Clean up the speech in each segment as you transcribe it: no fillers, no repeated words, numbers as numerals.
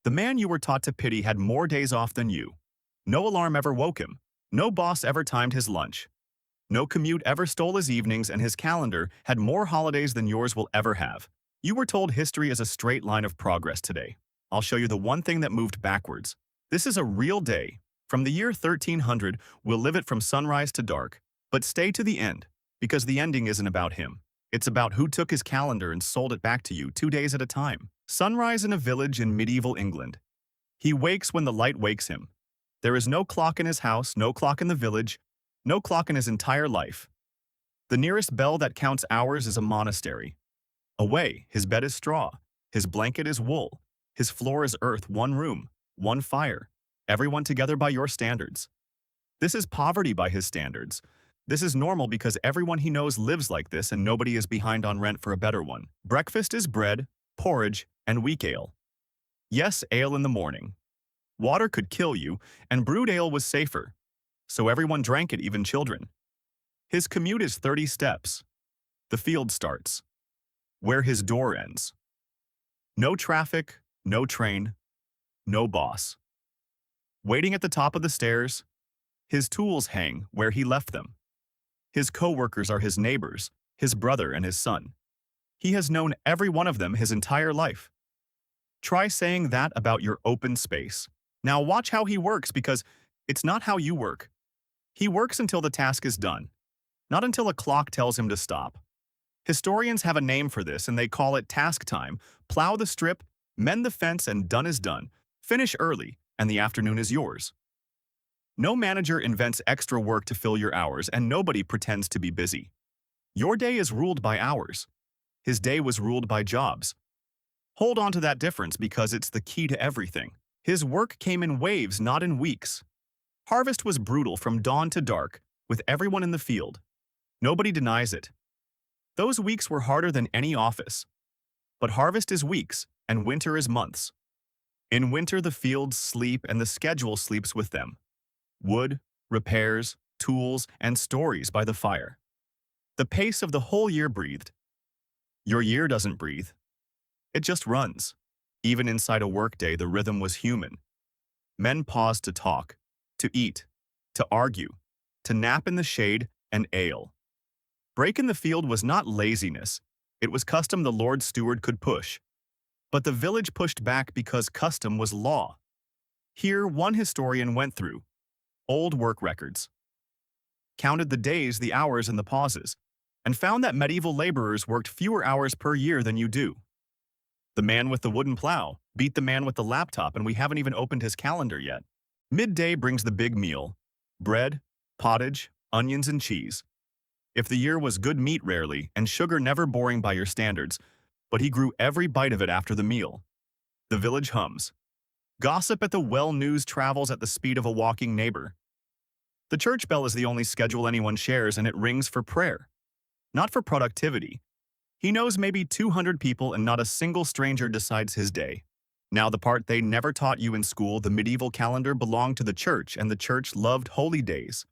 The man you were taught to pity had more days off than you. No alarm ever woke him. No boss ever timed his lunch. No commute ever stole his evenings, and his calendar had more holidays than yours will ever have. You were told history is a straight line of progress today. I'll show you the one thing that moved backwards. This is a real day. From the year 1300, we'll live it from sunrise to dark. But stay to the end, because the ending isn't about him. It's about who took his calendar and sold it back to you 2 days at a time. Sunrise in a village in medieval England. He wakes when the light wakes him. There is no clock in his house, no clock in the village, no clock in his entire life. The nearest bell that counts hours is a monastery. Away, his bed is straw, his blanket is wool, his floor is earth, one room, one fire, everyone together by your standards. This is poverty by his standards. This is normal because everyone he knows lives like this and nobody is behind on rent for a better one. Breakfast is bread, porridge, and weak ale. Yes, ale in the morning. Water could kill you, and brewed ale was safer. So everyone drank it, even children. His commute is 30 steps. The field starts. Where his door ends. No traffic, no train, no boss. Waiting at the top of the stairs, his tools hang where he left them. His co-workers are his neighbors, his brother and his son. He has known every one of them his entire life. Try saying that about your open space. Now watch how he works, because it's not how you work. He works until the task is done, not until a clock tells him to stop. Historians have a name for this, and they call it task time. Plow the strip, mend the fence, and done is done. Finish early, and the afternoon is yours. No manager invents extra work to fill your hours, and nobody pretends to be busy. Your day is ruled by hours. His day was ruled by jobs. Hold on to that difference, because it's the key to everything. His work came in waves, not in weeks. Harvest was brutal from dawn to dark, with everyone in the field. Nobody denies it. Those weeks were harder than any office. But harvest is weeks, and winter is months. In winter, the fields sleep, and the schedule sleeps with them. Wood, repairs, tools, and stories by the fire. The pace of the whole year breathed. Your year doesn't breathe. It just runs. Even inside a workday, the rhythm was human. Men paused to talk, to eat, to argue, to nap in the shade and ale. Break in the field was not laziness. It was custom the Lord's steward could push. But the village pushed back because custom was law. Here, one historian went through old work records, counted the days, the hours, and the pauses, and found that medieval laborers worked fewer hours per year than you do. The man with the wooden plow beat the man with the laptop, and we haven't even opened his calendar yet. Midday brings the big meal: bread, pottage, onions, and cheese. If the year was good, meat rarely, and sugar never boring by your standards, but he grew every bite of it after the meal. The village hums. Gossip at the well, news travels at the speed of a walking neighbor. The church bell is the only schedule anyone shares, and it rings for prayer, not for productivity. He knows maybe 200 people, and not a single stranger decides his day. Now the part they never taught you in school: the medieval calendar belonged to the church, and the church loved holy days.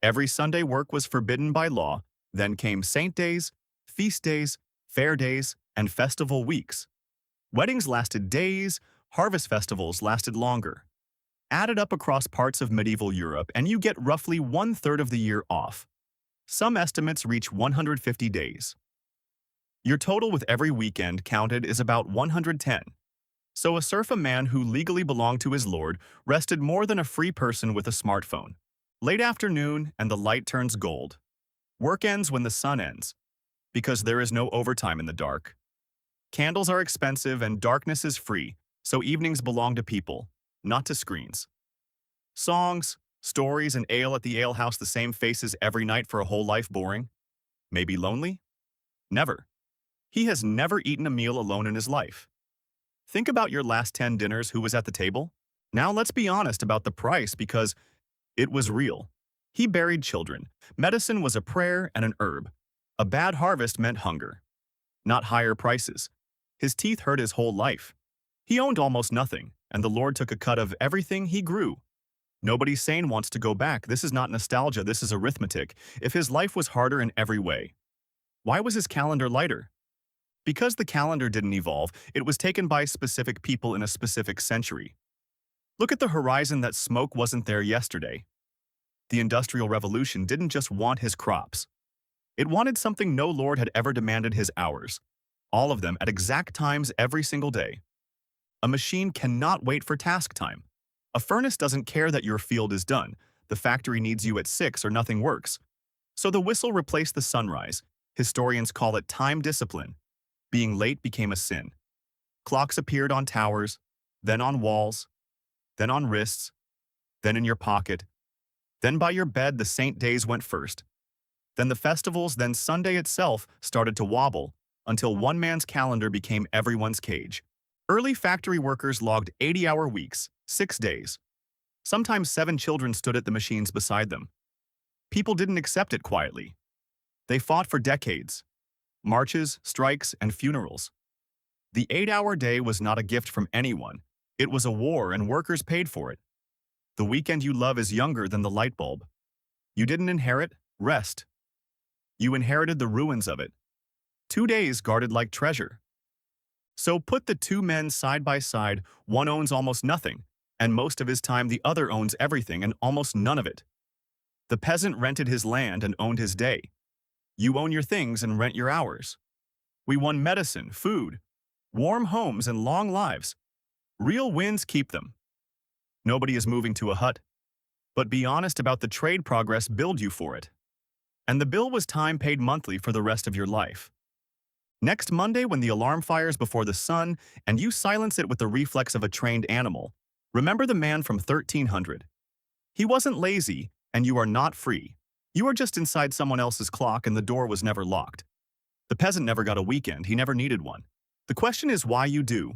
Every Sunday work was forbidden by law. Then came saint days, feast days, fair days, and festival weeks. Weddings lasted days, harvest festivals lasted longer. Add it up across parts of medieval Europe, and you get roughly 1/3 of the year off. Some estimates reach 150 days. Your total with every weekend counted is about 110. So a serf, a man who legally belonged to his lord, rested more than a free person with a smartphone. Late afternoon, and the light turns gold. Work ends when the sun ends, because there is no overtime in the dark. Candles are expensive and darkness is free, so evenings belong to people, not to screens. Songs, stories, and ale at the alehouse, the same faces every night for a whole life. Boring? Maybe lonely? Never. He has never eaten a meal alone in his life. Think about your last 10 dinners. Who was at the table? Now let's be honest about the price, because it was real. He buried children. Medicine was a prayer and an herb. A bad harvest meant hunger, not higher prices. His teeth hurt his whole life. He owned almost nothing, and the Lord took a cut of everything he grew. Nobody sane wants to go back. This is not nostalgia, this is arithmetic. If his life was harder in every way, why was his calendar lighter? Because the calendar didn't evolve, it was taken by specific people in a specific century. Look at the horizon. That smoke wasn't there yesterday. The Industrial Revolution didn't just want his crops. It wanted something no lord had ever demanded: his hours. All of them at exact times every single day. A machine cannot wait for task time. A furnace doesn't care that your field is done. The factory needs you at 6 or nothing works. So the whistle replaced the sunrise. Historians call it time discipline. Being late became a sin. Clocks appeared on towers, then on walls, then on wrists, then in your pocket, then by your bed. The saint days went first. Then the festivals, then Sunday itself started to wobble, until one man's calendar became everyone's cage. Early factory workers logged 80-hour weeks, 6 days. Sometimes 7 children stood at the machines beside them. People didn't accept it quietly. They fought for decades. Marches, strikes, and funerals. The 8-hour day was not a gift from anyone. It was a war, and workers paid for it. The weekend you love is younger than the light bulb. You didn't inherit rest. You inherited the ruins of it. 2 days guarded like treasure. So put the 2 men side by side. One owns almost nothing, and most of his time. The other owns everything and almost none of it. The peasant rented his land and owned his day. You own your things and rent your hours. We won medicine, food, warm homes, and long lives. Real wins keep them. Nobody is moving to a hut. But be honest about the trade. Progress billed you for it. And the bill was time paid monthly for the rest of your life. Next Monday, when the alarm fires before the sun and you silence it with the reflex of a trained animal, remember the man from 1300. He wasn't lazy, and you are not free. You are just inside someone else's clock, and the door was never locked. The peasant never got a weekend. He never needed one. The question is why you do.